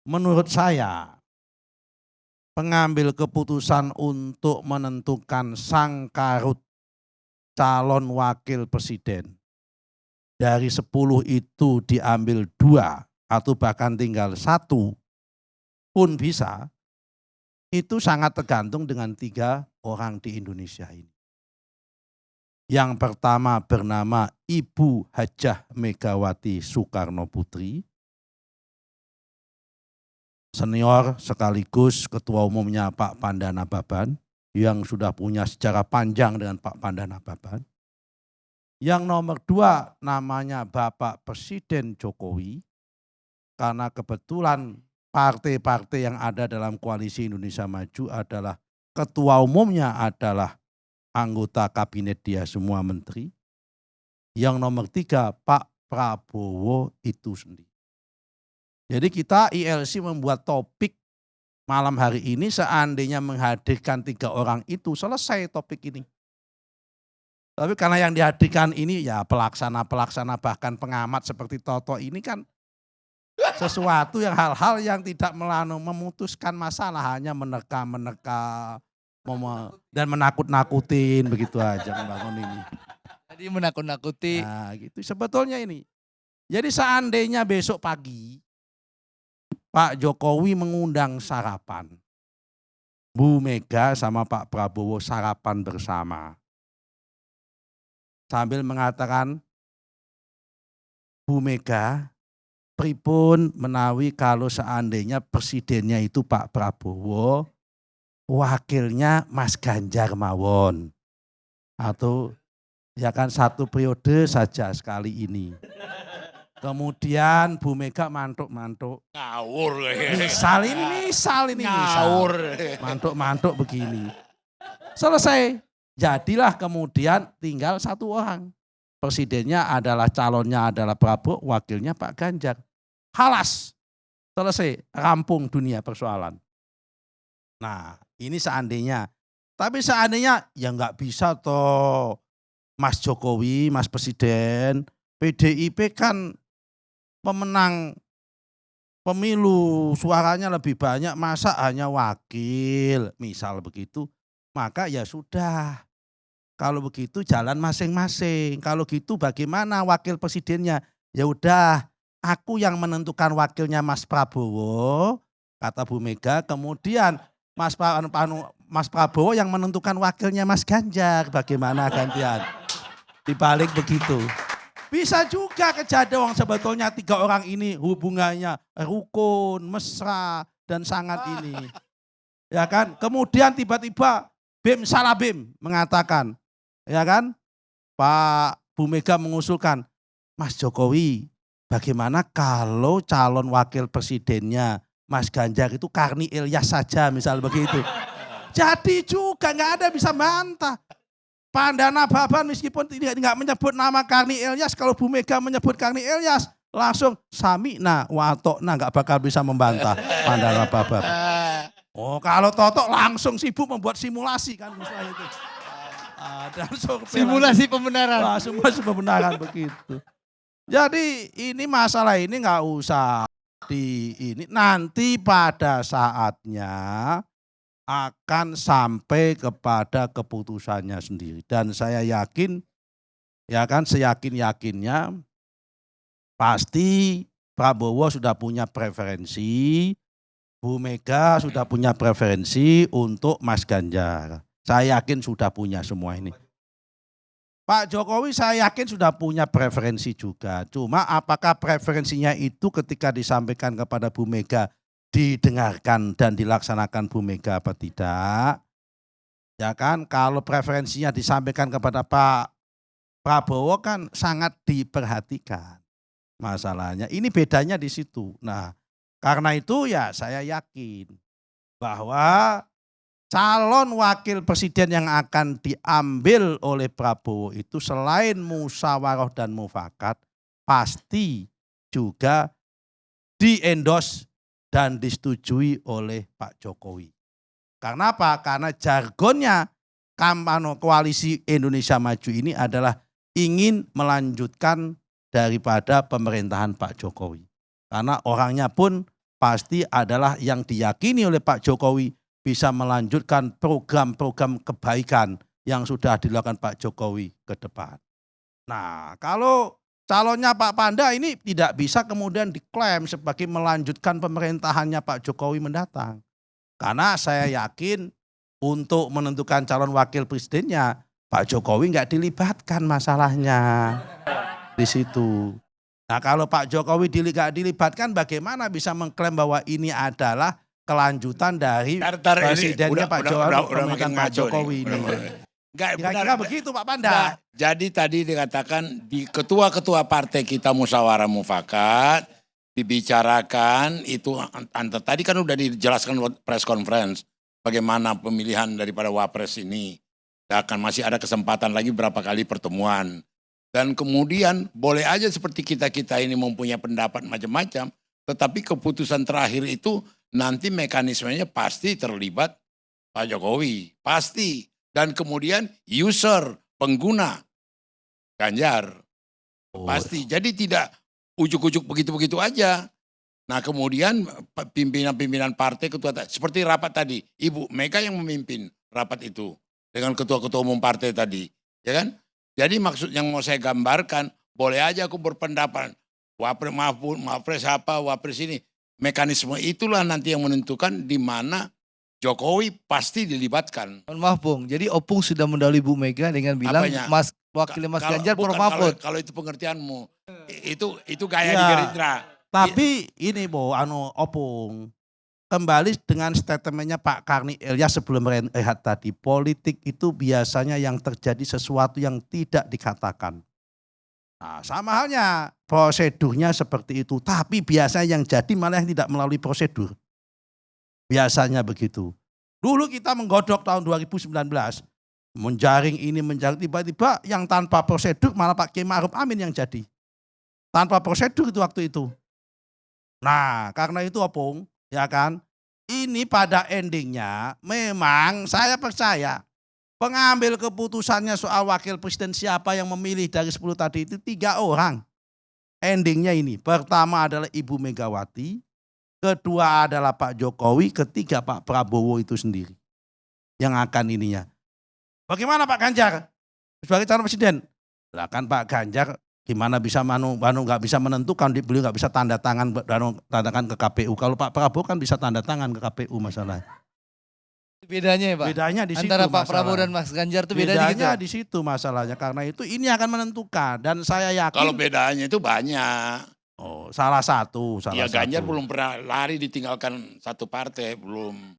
Menurut saya, pengambil keputusan untuk menentukan sang karut calon wakil presiden dari 10 itu diambil 2 atau bahkan tinggal 1 pun bisa, itu sangat tergantung dengan 3 orang di Indonesia ini. Yang pertama bernama Ibu Hajah Megawati Soekarnoputri, senior sekaligus ketua umumnya Pak Pandanababan, yang sudah punya sejarah panjang dengan Pak Pandanababan. Yang nomor 2 namanya Bapak Presiden Jokowi, karena kebetulan partai-partai yang ada dalam koalisi Indonesia Maju adalah ketua umumnya adalah anggota kabinet dia semua menteri. Yang nomor 3 Pak Prabowo itu sendiri. Jadi kita ILC membuat topik malam hari ini seandainya menghadirkan 3 orang itu selesai topik ini. Tapi karena yang dihadirkan ini ya pelaksana-pelaksana bahkan pengamat seperti Toto ini kan sesuatu yang hal-hal yang tidak memutuskan masalah, hanya menerka-menerka dan menakut-nakutin begitu aja membangun ini. Jadi menakut-nakuti. Nah gitu sebetulnya ini. Jadi seandainya besok pagi Pak Jokowi mengundang sarapan, Bu Mega sama Pak Prabowo sarapan bersama. Sambil mengatakan, Bu Mega, pripun menawi kalau seandainya presidennya itu Pak Prabowo, wakilnya Mas Ganjar mawon. Atau ya kan 1 periode saja sekali ini. Kemudian Bu Mega mantuk-mantuk. Ngawur. Misal ini. Ngawur. Mantuk-mantuk begini. Selesai. Jadilah kemudian tinggal 1 orang. Presidennya adalah calonnya adalah Prabowo, wakilnya Pak Ganjar. Halas. Selesai, rampung dunia persoalan. Nah, ini seandainya. Tapi seandainya ya nggak bisa toh Mas Jokowi, Mas Presiden, PDIP kan pemenang pemilu, suaranya lebih banyak, masa hanya wakil, misal begitu. Maka ya sudah. Kalau begitu jalan masing-masing. Kalau gitu bagaimana wakil presidennya? Ya udah, aku yang menentukan wakilnya Mas Prabowo, kata Bu Mega. Kemudian Mas Prabowo yang menentukan wakilnya Mas Ganjar. Bagaimana gantian? Dibalik begitu. Bisa juga kejadian sebetulnya 3 orang ini hubungannya rukun, mesra, dan sangat ini. Ya kan? Kemudian tiba-tiba Bim salah Bim mengatakan, ya kan, Pak Bu Mega mengusulkan, Mas Jokowi bagaimana kalau calon wakil presidennya Mas Ganjar itu Karni Ilyas saja misal begitu. Jadi juga nggak ada bisa bantah. Pandanababan meskipun tidak menyebut nama Karni Ilyas, kalau Bu Mega menyebut Karni Ilyas langsung sami'na wa atokna, nggak bakal bisa membantah Pandanababan. Oh kalau Toto langsung sibuk membuat simulasi kan misalnya itu. Simulasi pembenaran. Wah, simulasi pembenaran begitu. Jadi ini masalah ini nggak usah nanti pada saatnya akan sampai kepada keputusannya sendiri. Dan saya yakin, ya kan seyakin-yakinnya pasti Prabowo sudah punya preferensi, Bu Mega sudah punya preferensi untuk Mas Ganjar. Saya yakin sudah punya semua ini. Pak Jokowi saya yakin sudah punya preferensi juga. Cuma apakah preferensinya itu ketika disampaikan kepada Bu Mega didengarkan dan dilaksanakan Bu Mega apa tidak? Ya kan kalau preferensinya disampaikan kepada Pak Prabowo kan sangat diperhatikan. Masalahnya ini bedanya di situ. Nah, karena itu ya saya yakin bahwa calon wakil presiden yang akan diambil oleh Prabowo itu selain musyawarah dan mufakat pasti juga di-endorse dan disetujui oleh Pak Jokowi. Karena apa? Karena jargonnya kampanye koalisi Indonesia Maju ini adalah ingin melanjutkan daripada pemerintahan Pak Jokowi. Karena orangnya pun pasti adalah yang diyakini oleh Pak Jokowi bisa melanjutkan program-program kebaikan yang sudah dilakukan Pak Jokowi ke depan. Nah, kalau calonnya Pak Panda ini tidak bisa kemudian diklaim sebagai melanjutkan pemerintahannya Pak Jokowi mendatang. Karena saya yakin untuk menentukan calon wakil presidennya Pak Jokowi nggak dilibatkan masalahnya di situ. Nah, kalau Pak Jokowi nggak dilibatkan, bagaimana bisa mengklaim bahwa ini adalah kelanjutan dari presidennya Pak Jokowi, pemerintahan Pak Jokowi ini. Kira-kira begitu Pak Panda. Nah, jadi tadi dikatakan di ketua-ketua partai kita musyawarah mufakat dibicarakan itu tadi kan udah dijelaskan press conference bagaimana pemilihan daripada wapres ini. Akan masih ada kesempatan lagi berapa kali pertemuan. Dan kemudian boleh aja seperti kita-kita ini mempunyai pendapat macam-macam, tetapi keputusan terakhir itu nanti mekanismenya pasti terlibat Pak Jokowi, pasti. Dan kemudian user, pengguna, Ganjar, pasti. Jadi tidak ujuk-ujuk begitu-begitu aja. Nah kemudian pimpinan-pimpinan partai, ketua, seperti rapat tadi, Ibu Mega yang memimpin rapat itu dengan ketua-ketua umum partai tadi, ya kan? Jadi maksud yang mau saya gambarkan, boleh aja aku berpendapat, wapres apa, wapres ini. Mekanisme itulah nanti yang menentukan di mana Jokowi pasti dilibatkan. Maaf Bung, jadi Opung sudah mendahului Bu Mega dengan bilang Apanya? wakil Mas Ganjar Bukan, Prof Mahfud. kalau itu pengertianmu, itu gaya Ya. di Gerindra. Tapi ini Opung, kembali dengan statementnya Pak Karni Ilyas sebelum rehat tadi, politik itu biasanya yang terjadi sesuatu yang tidak dikatakan. Nah, sama halnya prosedurnya seperti itu, tapi biasanya yang jadi malah yang tidak melalui prosedur. Biasanya begitu. Dulu kita menggodok tahun 2019, menjaring ini, menjaring, tiba-tiba yang tanpa prosedur malah Pak Kiai Ma'ruf Amin yang jadi. Tanpa prosedur itu waktu itu. Nah, karena itu Opung, ya kan, ini pada endingnya memang saya percaya pengambil keputusannya soal wakil presiden siapa yang memilih dari 10 tadi itu 3 orang. Endingnya ini, pertama adalah Ibu Megawati, kedua adalah Pak Jokowi, ketiga Pak Prabowo itu sendiri yang akan ininya. Bagaimana Pak Ganjar sebagai calon presiden? Lah kan Pak Ganjar gimana bisa nggak bisa menentukan, beliau nggak bisa tanda tangan ke KPU. Kalau Pak Prabowo kan bisa tanda tangan ke KPU masalah. Bedanya ya Pak? Bedanya di situ Antara Pak masalah. Prabowo dan Mas Ganjar itu bedanya gitu. Di situ masalahnya, karena itu ini akan menentukan dan saya yakin. Kalau bedanya itu banyak. Oh, salah satu. Ya Ganjar belum pernah lari ditinggalkan satu partai, belum.